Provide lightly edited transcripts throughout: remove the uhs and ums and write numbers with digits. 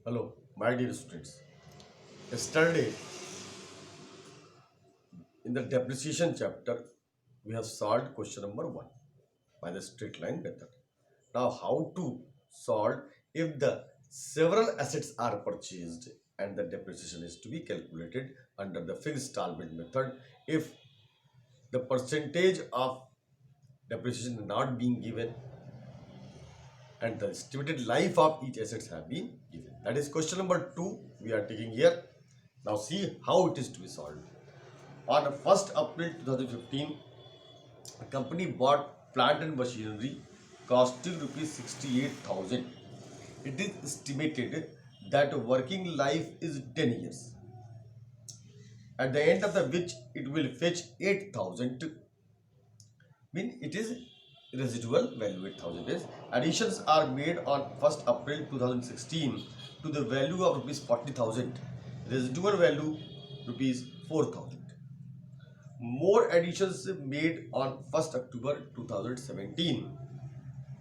Hello, my dear students. Yesterday, in the depreciation chapter, we have solved question number 1 by the straight line method. Now, how to solve if the several assets are purchased and the depreciation is to be calculated under the fixed installment method if the percentage of depreciation not being given and the estimated life of each assets have been given. That is question number 2 we are taking here. Now see how it is to be solved. On 1st April 2015, a company bought plant and machinery costing rupees 68,000. It is estimated that working life is 10 years, at the end of the which it will fetch 8,000. Mean it is residual value 8,000 is. Additions are made on 1st April 2016 to the value of rupees 40,000. Residual value rupees 4,000. More additions made on 1st October 2017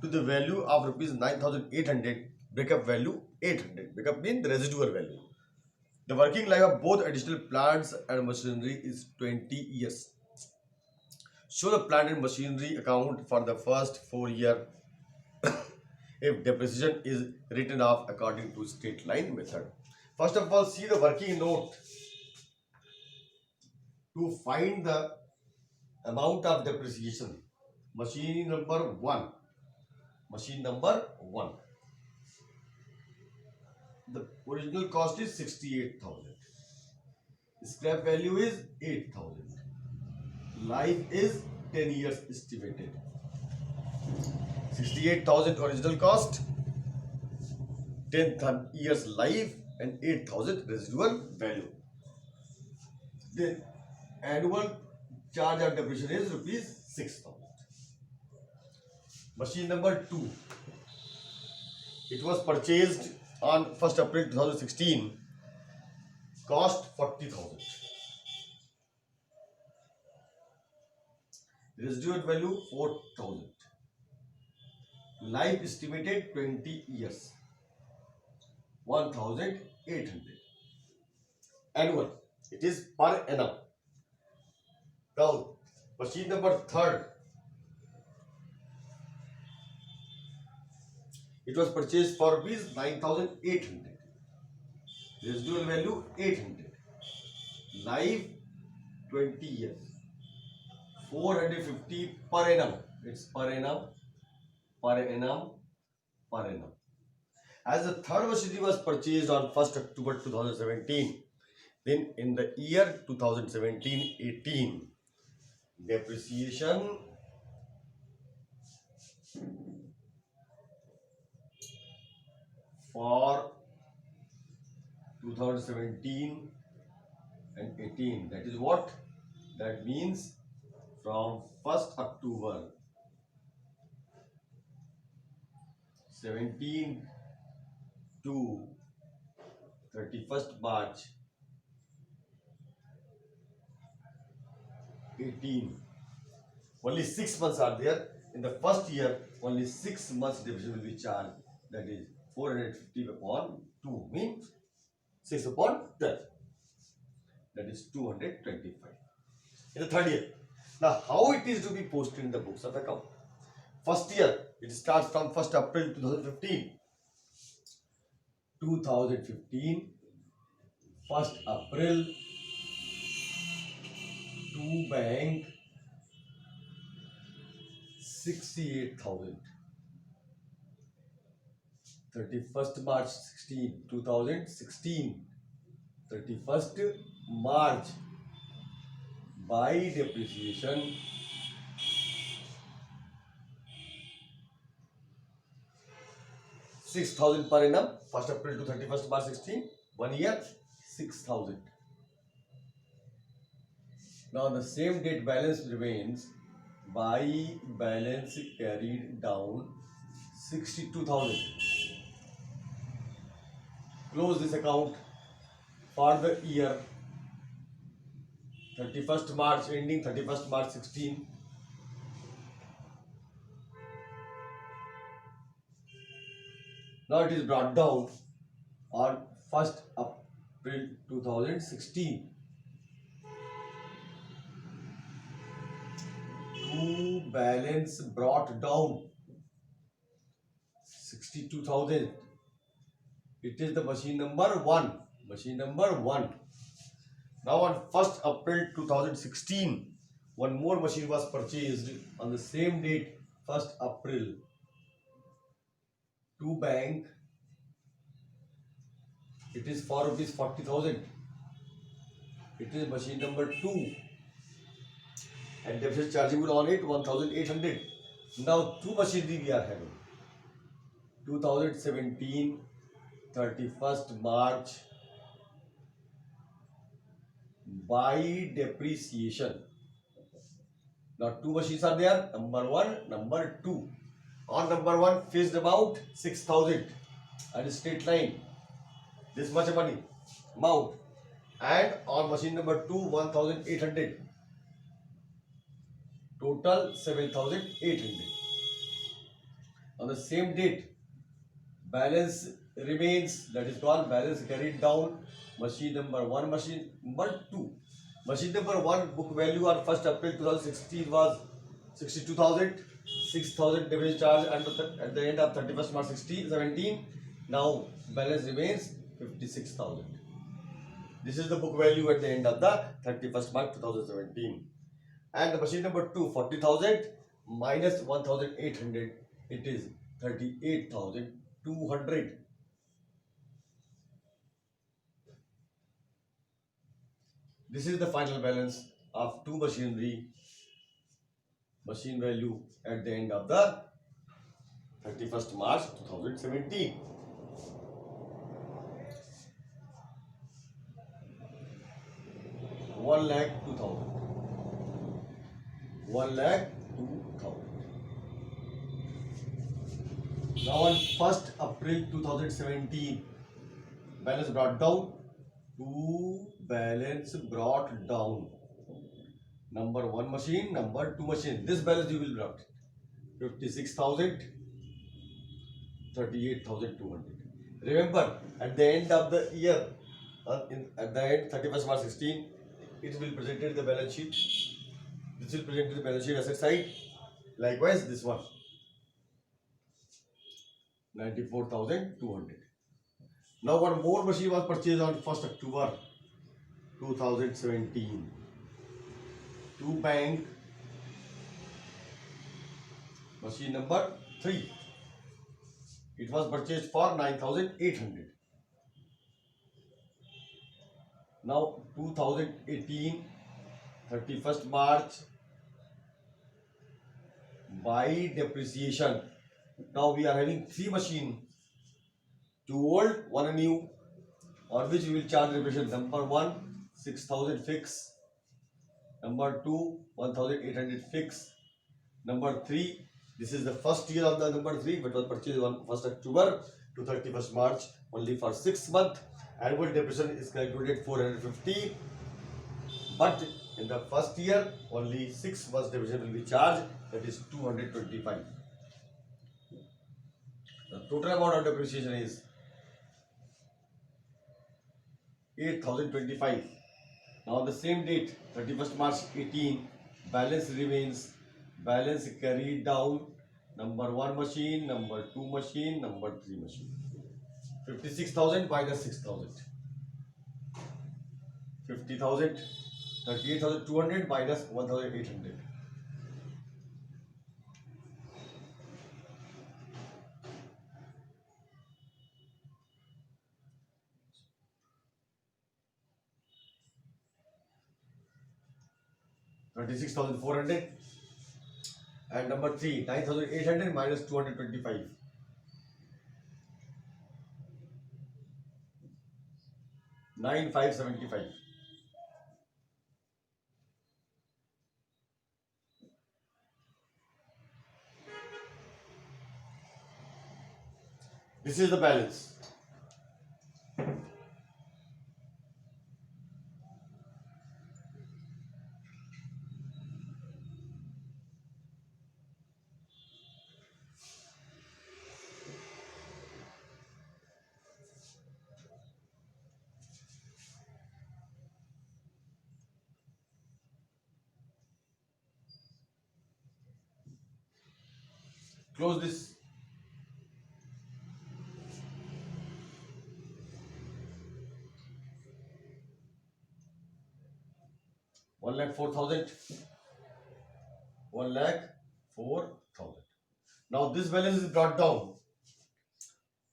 to the value of rupees 9,800. Breakup value 800. Breakup means the residual value. The working life of both additional plants and machinery is 20 years. Show the plant and machinery account for the first 4 years if depreciation is written off according to straight line method. First of all, see the working note to find the amount of depreciation. Machine number 1. Machine number 1. The original cost is 68,000. Scrap value is 8,000. Life is 10 years estimated. 68,000 original cost, 10 years life, and 8,000 residual value. The annual charge of depreciation is rupees 6,000. Machine number 2. It was purchased on 1st April 2016. Cost 40,000. Residual value 4,000. Life estimated 20 years. 1,800. Annual. It is per annum. Now, machine number 3rd. It was purchased for rupees 9,800. Residual value 800. Life 20 years. 450 per annum. It's per annum, per annum, per annum. As the third machinery was purchased on 1st October 2017, then in the year 2017-18, depreciation for 2017 and 18, that is what? That means from 1st October 17 to 31st March 18, only 6 months are there. In the first year, only 6 months depreciation will be charged. That is 450 upon 2 means 6 upon 12. That is 225. In the third year. Now, how it is to be posted in the books of account? First year, it starts from 1st April 2015. 2015, 1st April, to bank 68,000. 31st March 2016. 31st March by depreciation 6,000 per annum. 1st April to 31st March 16, 1 year 6,000. Now the same date balance remains by balance carried down 62,000. Close this account for the year 31st March ending 31st March 16. Now it is brought down on 1st April 2016 to balance brought down 62,000. It is the machine number 1. Machine number 1. Now on 1st April 2016, one more machine was purchased on the same date, 1st April, to bank. It is for rupees 40,000. It is machine number 2 and deficit chargeable on it 1,800. Now two machinery we are having. 2017, 31st March, by depreciation. Now two machines are there, number 1, number 2. On number 1, fixed amount 6,000 and straight line, this much money amount, and on machine number 2, 1,800, total 7,800. On the same date, balance remains, that is called balance carried down, machine number 1, machine number 2. Machine number 1 book value on 1st April 2016 was 62,000, 6,000 depreciation charge at the end of 31st March 17. Now balance remains 56,000. This is the book value at the end of the 31st March 2017. And the machine number 2, 40,000 minus 1,800, it is 38,200. This is the final balance of two machinery, machine value at the end of the 31st March 2017. One lakh 2,000. 1,02,000. Now on 1st April 2017, balance brought down to balance brought down. Number 1 machine, number 2 machine. This balance you will brought 56,000, 38,200. Remember, at the end of the year, at the end 31st March 16, it will present the balance sheet. This will present the balance sheet asset side. Likewise, this one 94,200. Now one more machine was purchased on 1st October 2017 to bank, machine number 3. It was purchased for 9,800. Now 2018, 31st March, by depreciation. Now we are having 3 machines, 2 old, 1 new, on which we will charge depreciation. Number 1, 6,000 fix. Number 2, 1,800 fix. Number 3, this is the first year of the number 3, but was purchased on 1st October to 31st March, only for 6 months. Annual depreciation is calculated 450. But in the first year, only 6 months depreciation will be charged, that is 225. The total amount of depreciation is 8,025. Now on the same date, 31st March 18, balance remains, balance carried down, number 1 machine, number 2 machine, number 3 machine. 56,000 minus 6,000. 50,000, 38,200 minus 1,800. $26,400. And number 3, 9,800 minus 225. 9,575. This is the balance. Close this. 1,04,000. 1,04,000. Now this balance is brought down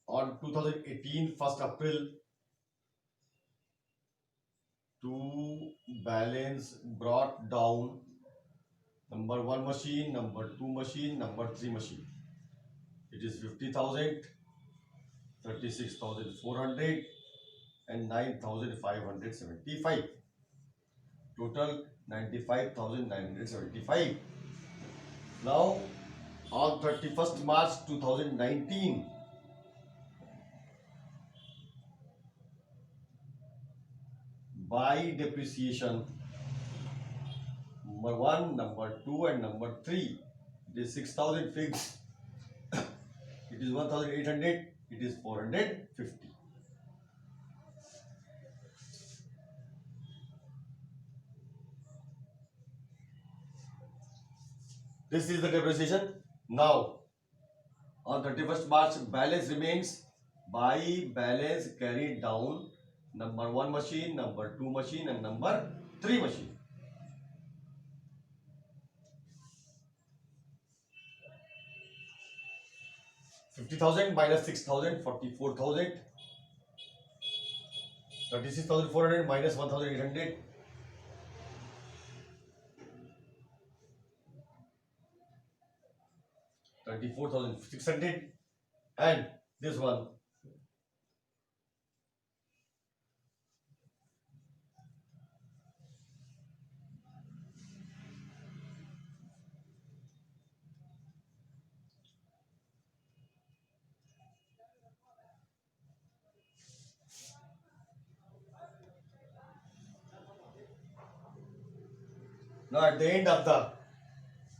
on 2018 1st April to balance brought down number 1 machine, number 2 machine, number 3 machine. It is 50,000, 36,400 and 9,575. Total 95,975. Now on 31st March 2019, by depreciation number 1, number 2 and number 3, it is 6,000 fixed, it is 1,800, it is 450. This is the depreciation. Now on 31st March, balance remains by balance carried down number 1 machine, number 2 machine and number 3 machine. 50,000 minus 6,000, 44,000. 36,400 minus 1,800. 34,600 and this one. Now at the end of the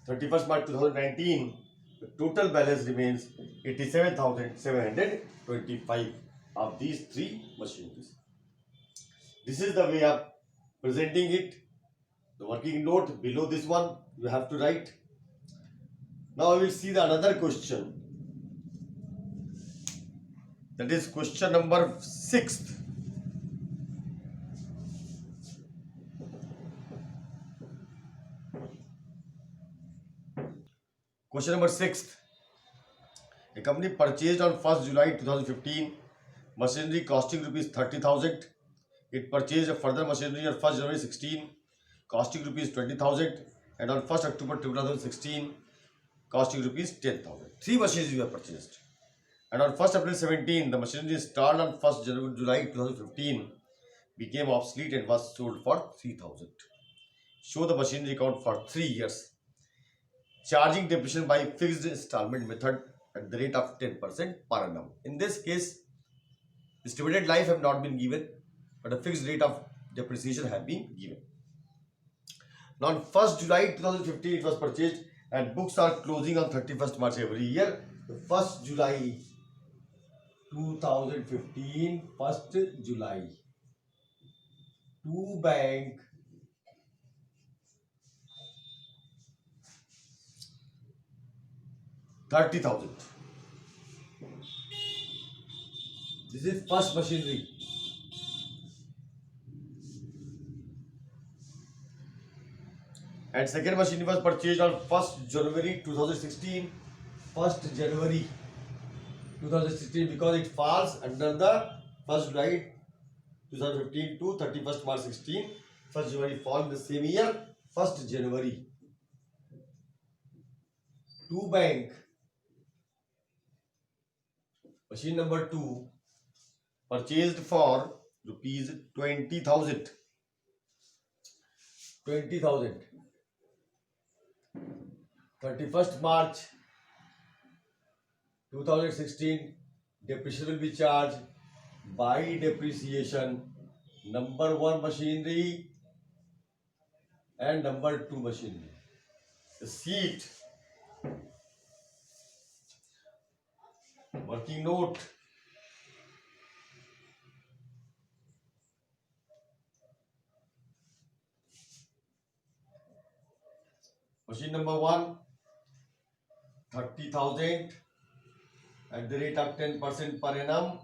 31st March 2019, the total balance remains 87,725 of these 3 machines. This is the way of presenting it. The working note below this one you have to write. Now we will see the another question. That is question number 6. Question number 6. A company purchased on 1st July 2015 machinery costing rupees 30,000. It purchased a further machinery on 1st January 16 costing rupees 20,000 and on 1st October 2016 costing rupees 10,000. 3 machines you have purchased. And on 1st April 17, the machinery installed on 1st July 2015 became obsolete and was sold for 3,000. Show the machinery account for 3 years. Charging depreciation by fixed installment method at the rate of 10% per annum. In this case, estimated life have not been given, but a fixed rate of depreciation have been given. Now on 1st July 2015 it was purchased and books are closing on 31st March every year. The 1st July 2015, 1st July, to bank 30,000. This is first machinery. And second machinery was purchased on 1st January 2016. 1st January 2016 because it falls under the 1st July 2015 to 31st March 16. 1st January fall in the same year. 1st January to bank. Machine number 2 purchased for rupees 20,000. 20,000. 31st March 2016 depreciation will be charged by depreciation number 1 machinery and number 2 machinery. The sheet, working note, machine number 1 30,000 at the rate of 10% per annum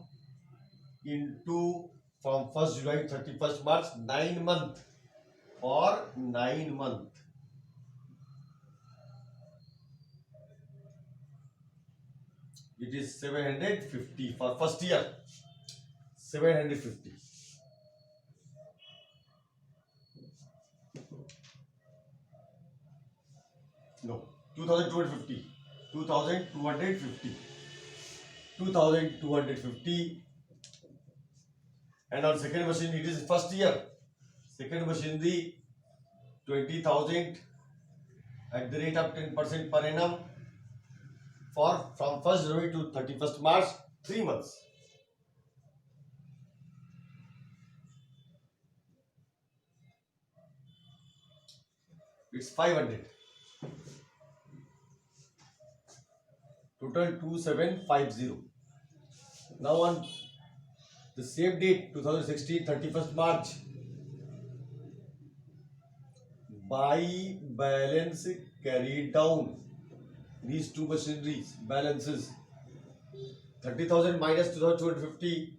into from 1st July to 31st March, 9 months, for 9 months. It is 750 for first year. 750. No, 2250. 2250. 2250. And on second machine, it is first year. Second machinery, 20,000 at the rate of 10% per annum for from 1st January to 31st March, 3 months. It's 500. Total 2750. Now on the same date, 2016, 31st March, by balance carried down, these two machineries balances, 30,000 minus 2,250,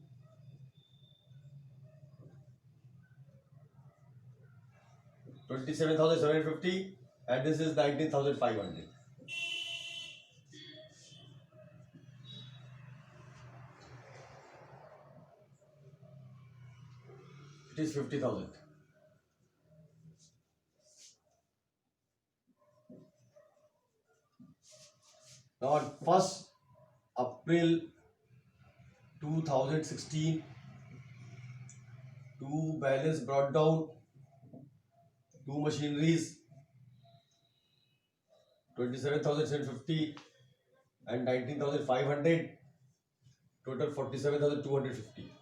27,750, and this is 19,500. It is 50,000. Now on 1st April 2016, two balance brought down, two machineries, 27,750 and 19,500, total 47,250.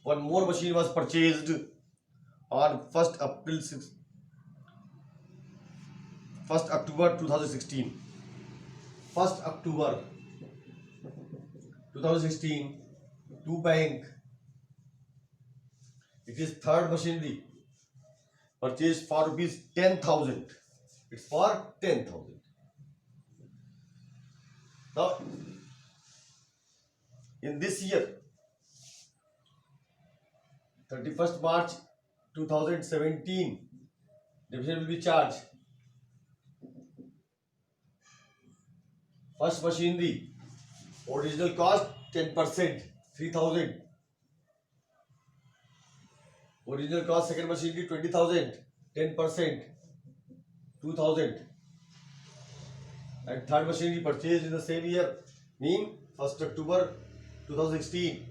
One more machine was purchased on 1st October 2016. 1st October 2016, two bank. It is third machinery purchased for rupees 10,000. It's for 10,000. Now, in this year, 31st March 2017, division will be charged. First machinery, original cost 10%, 3,000. Original cost second machinery 20,000, 10%, 2,000. And third machinery purchased in the same year, mean 1st October 2016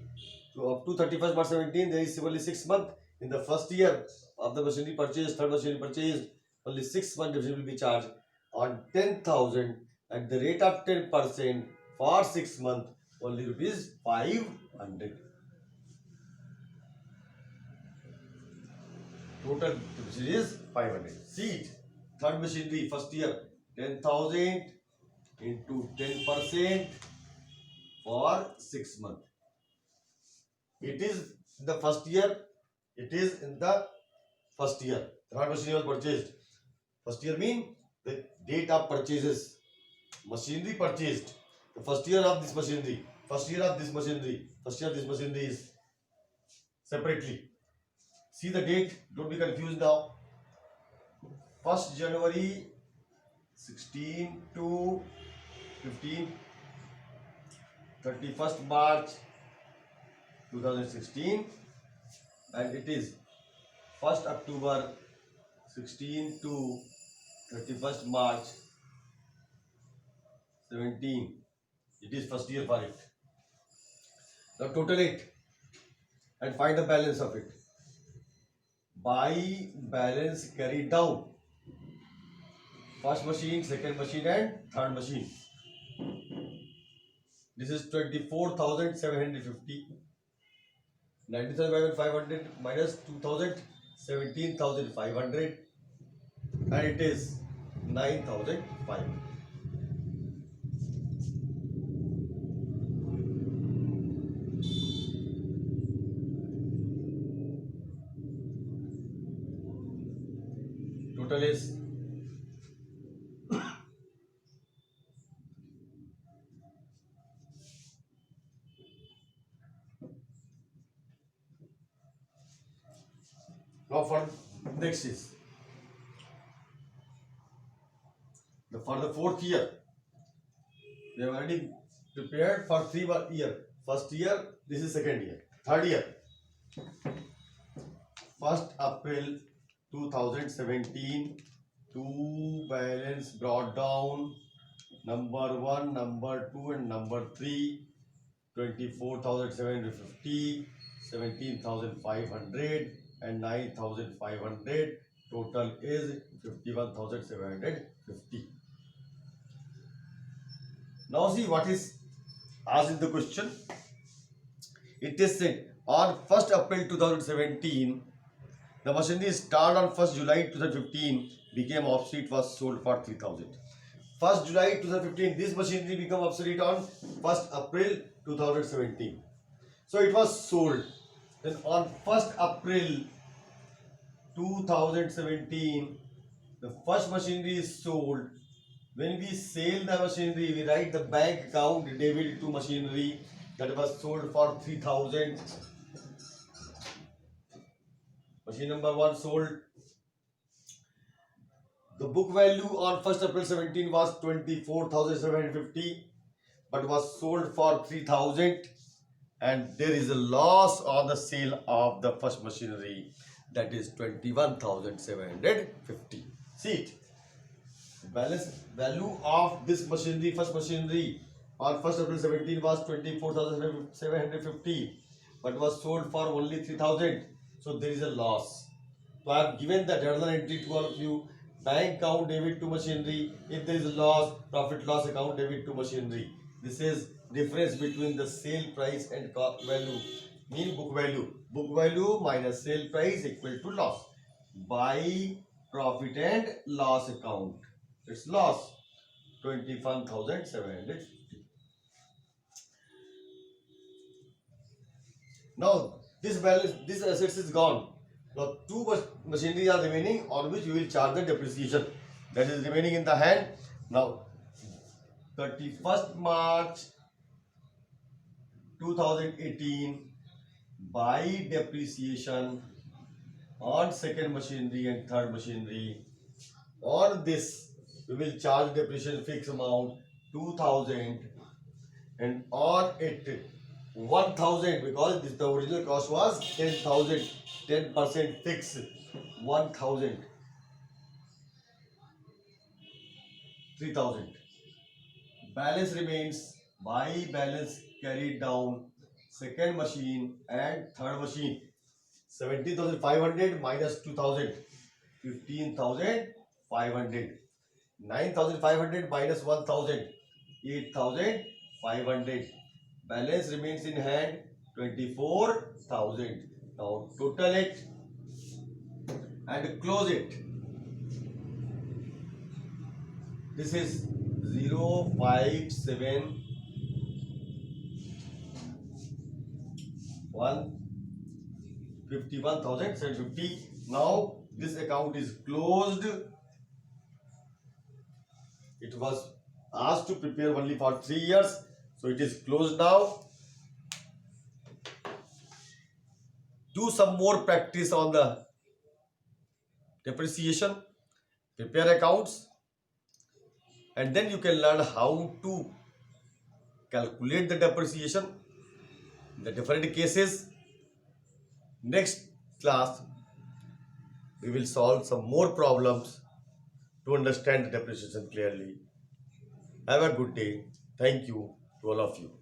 to up to 31st March 17. There is similarly 6 months. In the first year of the machinery purchased, third machinery purchased, only 6 months division will be charged on 10,000 at the rate of 10% for 6 months, only rupees 500. Total division is 500. See it. Third machinery, first year, 10,000 into 10% for 6 months. It is in the first year. It is in the first year. Third machinery was purchased. First year mean the date of purchases. Machinery purchased. The first year of this machinery. First year of this machinery. First year of this machinery is separately. See the date. Don't be confused now. 1st January 16 to 15. 31st March 2016, and it is 1st October 16 to 31st March 17. It is first year for it. Now total it and find the balance of it. By balance carried down, first machine, second machine and third machine. This is 24,750. 19,500 minus 2,000, 17,500, and it is 9,500. Total is Now for next is for the fourth year. We have already prepared for 3 year. First year, this is second year. Third year, 1st April 2017, two balance brought down, number 1, number 2 and number 3, 24,750, 17,500 and 9,500. Total is 51,750. Now see what is asked in the question. It is said on 1st April 2017, the machinery started on 1st July 2015, became obsolete, was sold for 3,000. 1st July 2015, this machinery became obsolete on 1st April 2017. So it was sold. Then on 1st April 2017, the first machinery is sold. When we sell the machinery, we write the bank account debit to machinery that was sold for 3,000. Machine number 1 sold. The book value on 1st April 17 was 24,750, but was sold for 3,000, and there is a loss on the sale of the first machinery, that is 21,750. See it. Balance value of this machinery, first machinery, on 1st April 17 was 24,750, but was sold for only 3,000. So there is a loss. So I have given the journal entry to all of you. Bank account debit to machinery. If there is a loss, profit loss account debit to machinery. This is difference between the sale price and cost value. Mean book value. Book value minus sale price equal to loss. By profit and loss account, it's loss 21,750. Now this balance, this assets is gone. Now two machinery are remaining on which you will charge the depreciation. That is remaining in the hand. Now 31st March 2018, by depreciation on second machinery and third machinery. On this we will charge depreciation fixed amount 2,000, and on it 1,000, because this, the original cost was 10,000, 10% fixed, 1,000, 3,000. Balance remains by balance carried down second machine and third machine. 17,500 minus 2,000, 15,500. 9,500 minus 1,000, 8,500. Balance remains in hand 24,000. Now total it and close it. This is 057 51,750. Now this account is closed. It was asked to prepare only for 3 years, so it is closed now. Do some more practice on the depreciation, prepare accounts, and then you can learn how to calculate the depreciation in the different cases. Next class, we will solve some more problems to understand the depreciation clearly. Have a good day. Thank you to all of you.